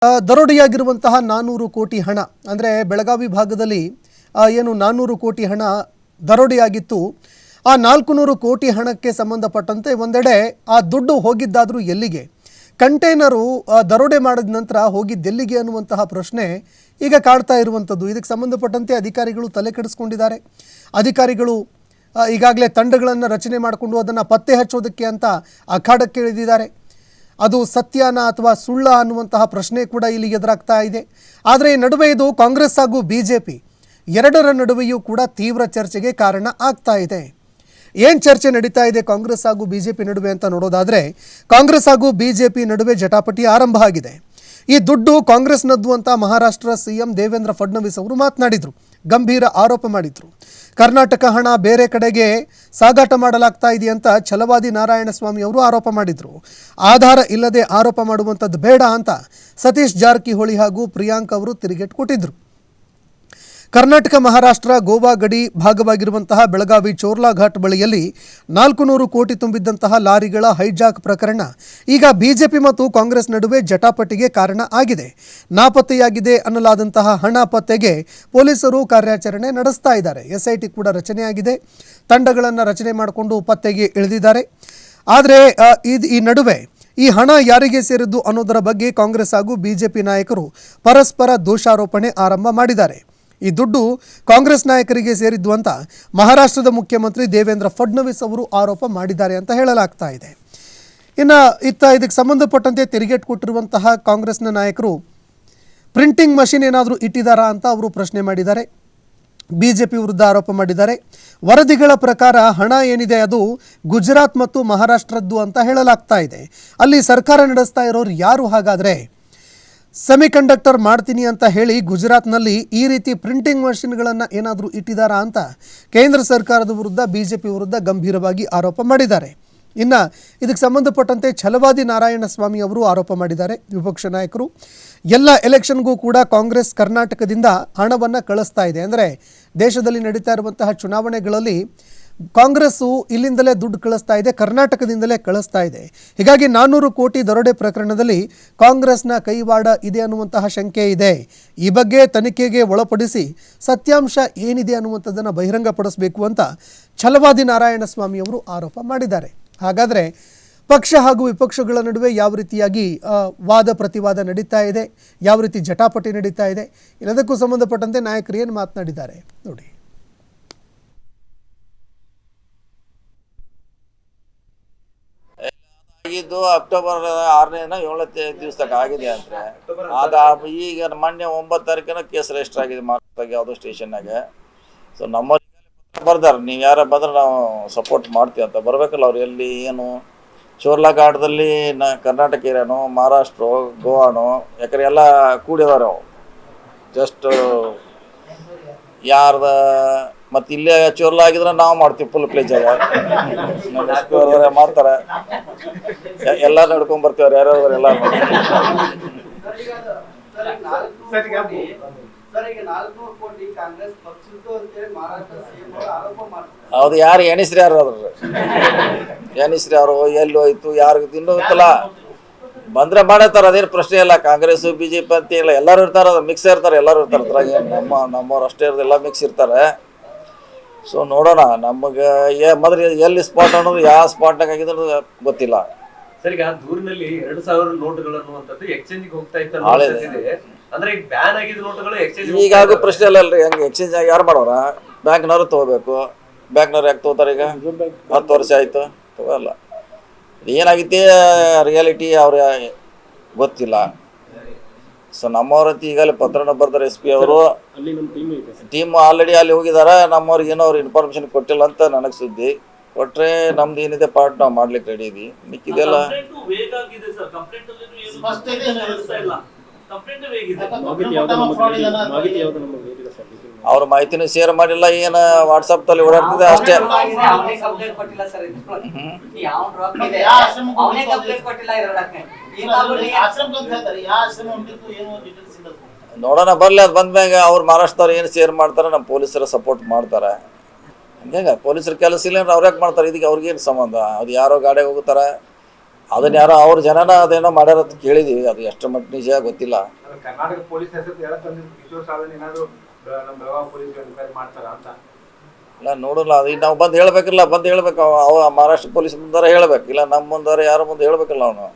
ದರೋಡೆಯಾಗಿರುವಂತಹ 400 ಕೋಟಿ ಹಣ ಅಂದರೆ ಬೆಳಗಾವಿ ಭಾಗದಲ್ಲಿ ಏನು 400 ಕೋಟಿ ಹಣ ದರೋಡೆಯಾಗಿತ್ತು. ಆ 400 ಕೋಟಿ ಹಣಕ್ಕೆ ಸಂಬಂಧಪಟ್ಟಂತೆ ಒಂದೆಡೆ ಆ ದುಡ್ಡು ಹೋಗಿದ್ದಾದರೂ ಎಲ್ಲಿಗೆ, ಕಂಟೈನರು ದರೋಡೆ ಮಾಡಿದ ನಂತರ ಹೋಗಿದ್ದೆಲ್ಲಿಗೆ ಅನ್ನುವಂತಹ ಪ್ರಶ್ನೆ ಈಗ ಕಾಡ್ತಾ ಇರುವಂಥದ್ದು. ಇದಕ್ಕೆ ಸಂಬಂಧಪಟ್ಟಂತೆ ಅಧಿಕಾರಿಗಳು ತಲೆ ಕೆಡಿಸ್ಕೊಂಡಿದ್ದಾರೆ. ಅಧಿಕಾರಿಗಳು ಈಗಾಗಲೇ ತಂಡಗಳನ್ನು ರಚನೆ ಮಾಡಿಕೊಂಡು ಅದನ್ನು ಪತ್ತೆ ಹಚ್ಚೋದಕ್ಕೆ ಅಂತ ಅಖಾಡಕ್ಕೆ ಇಳಿದಿದ್ದಾರೆ. ಅದು ಸತ್ಯನ ಅಥವಾ ಸುಳ್ಳ ಅನ್ನುವಂತಹ ಪ್ರಶ್ನೆ ಕೂಡ ಇಲ್ಲಿ ಎದುರಾಗ್ತಾ ಇದೆ. ಆದರೆ ಈ ನಡುವೆ ಇದು ಕಾಂಗ್ರೆಸ್ ಹಾಗೂ ಬಿಜೆಪಿ ಎರಡರ ನಡುವೆಯೂ ಕೂಡ ತೀವ್ರ ಚರ್ಚೆಗೆ ಕಾರಣ ಆಗ್ತಾ ಇದೆ. ಏನು ಚರ್ಚೆ ನಡೀತಾ ಇದೆ ಕಾಂಗ್ರೆಸ್ ಹಾಗೂ ಬಿಜೆಪಿ ನಡುವೆ ಅಂತ ನೋಡೋದಾದರೆ, ಕಾಂಗ್ರೆಸ್ ಹಾಗೂ ಬಿಜೆಪಿ ನಡುವೆ ಜಟಾಪಟಿ ಆರಂಭ ಆಗಿದೆ. ಈ ದುಡ್ಡು ಕಾಂಗ್ರೆಸ್ನದ್ದು ಅಂತ ಮಹಾರಾಷ್ಟ್ರ ಸಿಎಂ ದೇವೇಂದ್ರ ಫಡ್ನವೀಸ್ ಅವರು ಮಾತನಾಡಿದರು, ಗಂಭೀರ ಆರೋಪ ಮಾಡಿದರು. ಕರ್ನಾಟಕ ಹಣ ಬೇರೆ ಕಡೆಗೆ ಸಾಗಾಟ ಮಾಡಲಾಗ್ತಾ ಇದೆ ಅಂತ ಛಲವಾದಿ ನಾರಾಯಣಸ್ವಾಮಿ ಅವರು ಆರೋಪ ಮಾಡಿದರು. ಆಧಾರ ಇಲ್ಲದೆ ಆರೋಪ ಮಾಡುವಂಥದ್ದು ಬೇಡ ಅಂತ ಸತೀಶ್ ಜಾರಕಿಹೊಳಿ ಹಾಗೂ ಪ್ರಿಯಾಂಕ್ ಅವರು ತಿರುಗೇಟು ಕೊಟ್ಟಿದ್ದರು. ಕರ್ನಾಟಕ ಮಹಾರಾಷ್ಟ್ರ ಗೋವಾ ಗಡಿ ಭಾಗವಾಗಿರುವಂತಹ ಬೆಳಗಾವಿ ಚೋರ್ಲಾ ಘಾಟ್ ಬಳಿಯಲ್ಲಿ 400 ಕೋಟಿ ತುಂಬಿದ್ದಂತಹ ಲಾರಿಗಳ ಹೈಜಾಕ್ ಪ್ರಕರಣ ಈಗ ಬಿಜೆಪಿ ಮತ್ತು ಕಾಂಗ್ರೆಸ್ ನಡುವೆ ಜಟಾಪಟಿಗೆ ಕಾರಣ ಆಗಿದೆ. ನಾಪತ್ತೆಯಾಗಿದೆ ಅನ್ನಲಾದಂತಹ ಹಣ ಪತ್ತೆಗೆ ಪೊಲೀಸರು ಕಾರ್ಯಾಚರಣೆ ನಡೆಸ್ತಾ ಇದ್ದಾರೆ. ಎಸ್ಐಟಿ ಕೂಡ ರಚನೆಯಾಗಿದೆ. ತಂಡಗಳನ್ನು ರಚನೆ ಮಾಡಿಕೊಂಡು ಪತ್ತೆಗೆ ಇಳಿದಿದ್ದಾರೆ. ಆದರೆ ಈ ನಡುವೆ ಈ ಹಣ ಯಾರಿಗೆ ಸೇರಿದ್ದು ಅನ್ನೋದರ ಬಗ್ಗೆ ಕಾಂಗ್ರೆಸ್ ಹಾಗೂ ಬಿಜೆಪಿ ನಾಯಕರು ಪರಸ್ಪರ ದೋಷಾರೋಪಣೆ ಆರಂಭ ಮಾಡಿದ್ದಾರೆ. ಈ ದುಡ್ಡು ಕಾಂಗ್ರೆಸ್ ನಾಯಕರಿಗೆ ಸೇರಿದ್ದು ಅಂತ ಮಹಾರಾಷ್ಟ್ರದ ಮುಖ್ಯಮಂತ್ರಿ ದೇವೇಂದ್ರ ಫಡ್ನವೀಸ್ ಅವರು ಆರೋಪ ಮಾಡಿದ್ದಾರೆ ಅಂತ ಹೇಳಲಾಗ್ತಾ ಇದೆ. ಇನ್ನು ಇದಕ್ಕೆ ಸಂಬಂಧಪಟ್ಟಂತೆ ತಿರುಗೇಟು ಕೊಟ್ಟಿರುವಂತಹ ಕಾಂಗ್ರೆಸ್ನ ನಾಯಕರು ಪ್ರಿಂಟಿಂಗ್ ಮಷಿನ್ ಏನಾದರೂ ಇಟ್ಟಿದ್ದಾರಾ ಅಂತ ಅವರು ಪ್ರಶ್ನೆ ಮಾಡಿದ್ದಾರೆ. ಬಿಜೆಪಿ ವಿರುದ್ಧ ಆರೋಪ ಮಾಡಿದ್ದಾರೆ. ವರದಿಗಳ ಪ್ರಕಾರ ಹಣ ಏನಿದೆ ಅದು ಗುಜರಾತ್ ಮತ್ತು ಮಹಾರಾಷ್ಟ್ರದ್ದು ಅಂತ ಹೇಳಲಾಗ್ತಾ ಇದೆ. ಅಲ್ಲಿ ಸರ್ಕಾರ ನಡೆಸ್ತಾ ಇರೋರು ಯಾರು? ಹಾಗಾದರೆ ಸೆಮಿಕಂಡಕ್ಟರ್ ಮಾಡ್ತೀನಿ ಅಂತ ಹೇಳಿ ಗುಜರಾತ್ನಲ್ಲಿ ಈ ರೀತಿ ಪ್ರಿಂಟಿಂಗ್ ಮಷಿನ್ಗಳನ್ನು ಏನಾದರೂ ಇಟ್ಟಿದ್ದಾರಾ ಅಂತ ಕೇಂದ್ರ ಸರ್ಕಾರದ ವಿರುದ್ಧ ಬಿಜೆಪಿ ವಿರುದ್ಧ ಗಂಭೀರವಾಗಿ ಆರೋಪ ಮಾಡಿದ್ದಾರೆ. ಇನ್ನು ಇದಕ್ಕೆ ಸಂಬಂಧಪಟ್ಟಂತೆ ಛಲವಾದಿ ನಾರಾಯಣಸ್ವಾಮಿ ಅವರು ಆರೋಪ ಮಾಡಿದ್ದಾರೆ. ವಿಪಕ್ಷ ನಾಯಕರು ಎಲ್ಲ ಎಲೆಕ್ಷನ್ಗೂ ಕೂಡ ಕಾಂಗ್ರೆಸ್ ಕರ್ನಾಟಕದಿಂದ ಹಣವನ್ನು ಕಳಿಸ್ತಾ ಇದೆ. ಅಂದರೆ ದೇಶದಲ್ಲಿ ನಡೀತಾ ಇರುವಂತಹ ಚುನಾವಣೆಗಳಲ್ಲಿ ಕಾಂಗ್ರೆಸ್ಸು ಇಲ್ಲಿಂದಲೇ ದುಡ್ಡು ಕಳಿಸ್ತಾ ಇದೆ, ಕರ್ನಾಟಕದಿಂದಲೇ ಕಳಿಸ್ತಾ ಇದೆ. ಹೀಗಾಗಿ 400 ಕೋಟಿ ದರೋಡೆ ಪ್ರಕರಣದಲ್ಲಿ ಕಾಂಗ್ರೆಸ್ನ ಕೈವಾಡ ಇದೆ ಅನ್ನುವಂತಹ ಶಂಕೆ ಇದೆ. ಈ ಬಗ್ಗೆ ತನಿಖೆಗೆ ಒಳಪಡಿಸಿ ಸತ್ಯಾಂಶ ಏನಿದೆ ಅನ್ನುವಂಥದ್ದನ್ನು ಬಹಿರಂಗಪಡಿಸಬೇಕು ಅಂತ ಛಲವಾದಿ ನಾರಾಯಣಸ್ವಾಮಿ ಅವರು ಆರೋಪ ಮಾಡಿದ್ದಾರೆ. ಹಾಗಾದರೆ ಪಕ್ಷ ಹಾಗೂ ವಿಪಕ್ಷಗಳ ನಡುವೆ ಯಾವ ರೀತಿಯಾಗಿ ವಾದ ಪ್ರತಿವಾದ ನಡೀತಾ ಇದೆ, ಯಾವ ರೀತಿ ಜಟಾಪಟಿ ನಡೀತಾ ಇದೆ, ಎಲ್ಲದಕ್ಕೂ ಸಂಬಂಧಪಟ್ಟಂತೆ ನಾಯಕರು ಏನು ಮಾತನಾಡಿದ್ದಾರೆ ನೋಡಿ. ಆಗಿದ್ದು ಅಕ್ಟೋಬರ್ 6ನೇ 7ನೇ ದಿವಸದಾಗ ಆಗಿದೆ ಅಂದರೆ ಅದು ಈಗ ಮೊನ್ನೆ 9 ತಾರೀಕಿನ ಕೇಸ್ ರಿಜಿಸ್ಟರ್ ಆಗಿದೆ ಮಹಾರಾಷ್ಟ್ರದಾಗ ಯಾವುದೋ ಸ್ಟೇಷನ್ನಾಗ. ಸೊ ನಮ್ಮ ಬರ್ದಾರೆ, ನೀವು ಯಾರ ಬಂದ್ರೆ ನಾವು ಸಪೋರ್ಟ್ ಮಾಡ್ತೀವಿ ಅಂತ ಬರಬೇಕಲ್ಲ. ಅವ್ರು ಎಲ್ಲಿ ಏನು ಚೋರ್ಲಾ ಘಾಟದಲ್ಲಿ ಕರ್ನಾಟಕ ಏರಿಯಾನೋ ಮಹಾರಾಷ್ಟ್ರ ಗೋವಾನೋ ಯಾಕಂದ್ರೆ ಎಲ್ಲ ಕೂಡಿದಾರೆ ಅವು. ಜಸ್ಟ್ ಯಾರ್ದ ಮತ್ತು ಇಲ್ಲೇ ಚೋರ್ಲಾ ಆಗಿದ್ರೆ ನಾವು ಮಾಡ್ತೀವಿ ಫುಲ್ ಪ್ಲೇಜ್ ಆಗ ಮಾಡ್ತಾರೆ. ಎಲ್ಲ ನಡ್ಕೊಂಡ್ ಬರ್ತೀವ್ರಿ ಯಾರ್ಯಾರು ಎಲ್ಲ. ಹೌದು, ಯಾರು ಎಣಿಸ್ರಿ ಯಾರು ಅದ್ರ ಎಣಿಸ್ರಿ ಅವರು ಎಲ್ಲಿ ಹೋಯ್ತು ಯಾರಿಗೂ ಇನ್ನೂ ಇತ್ತಲ್ಲ ಬಂದ್ರೆ ಮಾಡತ್ತಾರ. ಅದೇನು ಪ್ರಶ್ನೆ ಇಲ್ಲ. ಕಾಂಗ್ರೆಸ್ ಬಿಜೆಪಿ ಅಂತ ಇಲ್ಲ, ಎಲ್ಲರೂ ಇರ್ತಾರೆ, ಅದು ಮಿಕ್ಸ್ ಇರ್ತಾರೆ, ಎಲ್ಲರೂ ಇರ್ತಾರೆ. ಅದ್ರಾಗ ನಮ್ಮವ್ರು ಅಷ್ಟೇ ಇರೋದು, ಎಲ್ಲ ಮಿಕ್ಸ್ ಇರ್ತಾರೆ. ಸೊ ನೋಡೋಣ, ನಮಗೆ ಮೊದಲು ಎಲ್ಲಿ ಸ್ಪಾಟ್ ಅನ್ನೋದು ಯಾವ ಸ್ಪಾಟ್ನಾಗ ಆಗಿದ್ರು ಗೊತ್ತಿಲ್ಲ. ಸರ್, ಈಗ ದೂರಿನಲ್ಲಿ 2000 ನೋಟುಗಳು ಅನ್ನುವಂಥದ್ದು ಎಕ್ಸ್ಚೇಂಜ್ಗೆ ಹೋಗ್ತಾ ಇತ್ತು ಅಂದ್ರೆ ಈಗ ಬ್ಯಾನ್ ಆಗಿದ್ದ ನೋಟುಗಳು ಎಕ್ಸ್ಚೇಂಜ್ ಈಗ ಆಗೋ ಪ್ರಶ್ನೆ ಇಲ್ಲ ಅಲ್ರಿ. ಹಂಗೆ ಎಕ್ಸ್ಚೇಂಜ್ ಆಗಿ ಯಾರು ಮಾಡೋರ? ಬ್ಯಾಂಕ್ನವ್ರು ತೊಗೋಬೇಕು. ಬ್ಯಾಂಕ್ನವ್ರು ಯಾಕೆ ತೊಗೋತಾರೆ? ಈಗ 10 ವರ್ಷ ಆಯಿತು ತಗೋಲ್ಲ. ಏನಾಗಿತ್ತೆ ರಿಯಾಲಿಟಿ ಅವ್ರ ಗೊತ್ತಿಲ್ಲ. ಸೊ ನಮ್ಮವ್ರಂತ ಈಗಲೇ ಪತ್ರನ ಬರ್ತಾರೆ. ಎಸ್ ಪಿ ಅವರು ಟೀಮ್ ಆಲ್ರೆಡಿ ಅಲ್ಲಿ ಹೋಗಿದಾರ. ನಮ್ಮವ್ರಿಗೆ ಏನೋ ಅವ್ರು ಇನ್ಫಾರ್ಮೇಶನ್ ಕೊಟ್ಟಿಲ್ಲ ಅಂತ ನನಗೆ ಸುದ್ದಿ. ಕೊಟ್ರೆ ನಮ್ದು ಏನಿದೆ ಪಾರ್ಟ್ ನಾವು ಮಾಡ್ಲಿಕ್ಕೆ ರೆಡಿ ಇದೀವಿ. ಮಿಕ್ಕಿದೆಲ್ಲ ಅವ್ರ ಮಾಹಿತಿನೂ ಶೇರ್ ಮಾಡಿಲ್ಲ. ಏನು ವಾಟ್ಸಪ್ ದಲ್ಲಿ ಓಡಾಡ್ತಿದೆ ಅಷ್ಟೇ. ನೋಡೋಣ ಬರ್ಲಿ. ಅದು ಬಂದ್ಮ್ಯಾಗ ಅವ್ರು ಮಹಾರಾಷ್ಟ್ರದವ್ರು ಏನು ಶೇರ್ ಮಾಡ್ತಾರೆ, ನಮ್ಮ ಪೊಲೀಸರು ಸಪೋರ್ಟ್ ಮಾಡ್ತಾರೆ. ಹಂಗೆ ಪೊಲೀಸರ ಕೆಲಸ ಇಲ್ಲ ಅಂದ್ರೆ ಅವ್ರು ಯಾಕೆ ಮಾಡ್ತಾರೆ? ಇದಕ್ಕೆ ಅವ್ರಿಗೇನು ಸಂಬಂಧ? ಅದು ಯಾರೋ ಗಾಡಿಗೆ ಹೋಗ್ತಾರೆ, ಅದನ್ನ ಯಾರೋ ಅವ್ರ ಜನನ ಅದೇನೋ ಮಾಡ್ಯಾರ ಅಂತ ಕೇಳಿದೀವಿ, ಅದು ಎಷ್ಟು ಮಟ್ಟ ನಿಜ ಗೊತ್ತಿಲ್ಲ. ಕರ್ನಾಟಕ ಪೊಲೀಸ್ ಹೆಸರು ಹೇಳಕ್ ಬಂದಿದ್ದು ಕಿಶೋರ್ ಸಾಧನೆ ಏನಾದ್ರು ನಮ್ಮ ಬೆಳಗಾವಿ ಪೊಲೀಸ್ ಎನ್ಕ್ವೈರಿ ಮಾಡ್ತಾರ ಅಂತ ಇಲ್ಲ ನೋಡಲ್ಲ, ಅದು ನಾವು ಬಂದು ಹೇಳ್ಬೇಕಿಲ್ಲ, ಬಂದು ಹೇಳ್ಬೇಕು. ಅವ ಮಹಾರಾಷ್ಟ್ರ ಪೊಲೀಸ್ ಮುಂದಾರ ಹೇಳ್ಬೇಕು, ಇಲ್ಲ ನಮ್ಮ ಮುಂದಾರ ಯಾರ ಮುಂದೆ ಹೇಳ್ಬೇಕಲ್ಲ ಅವನು.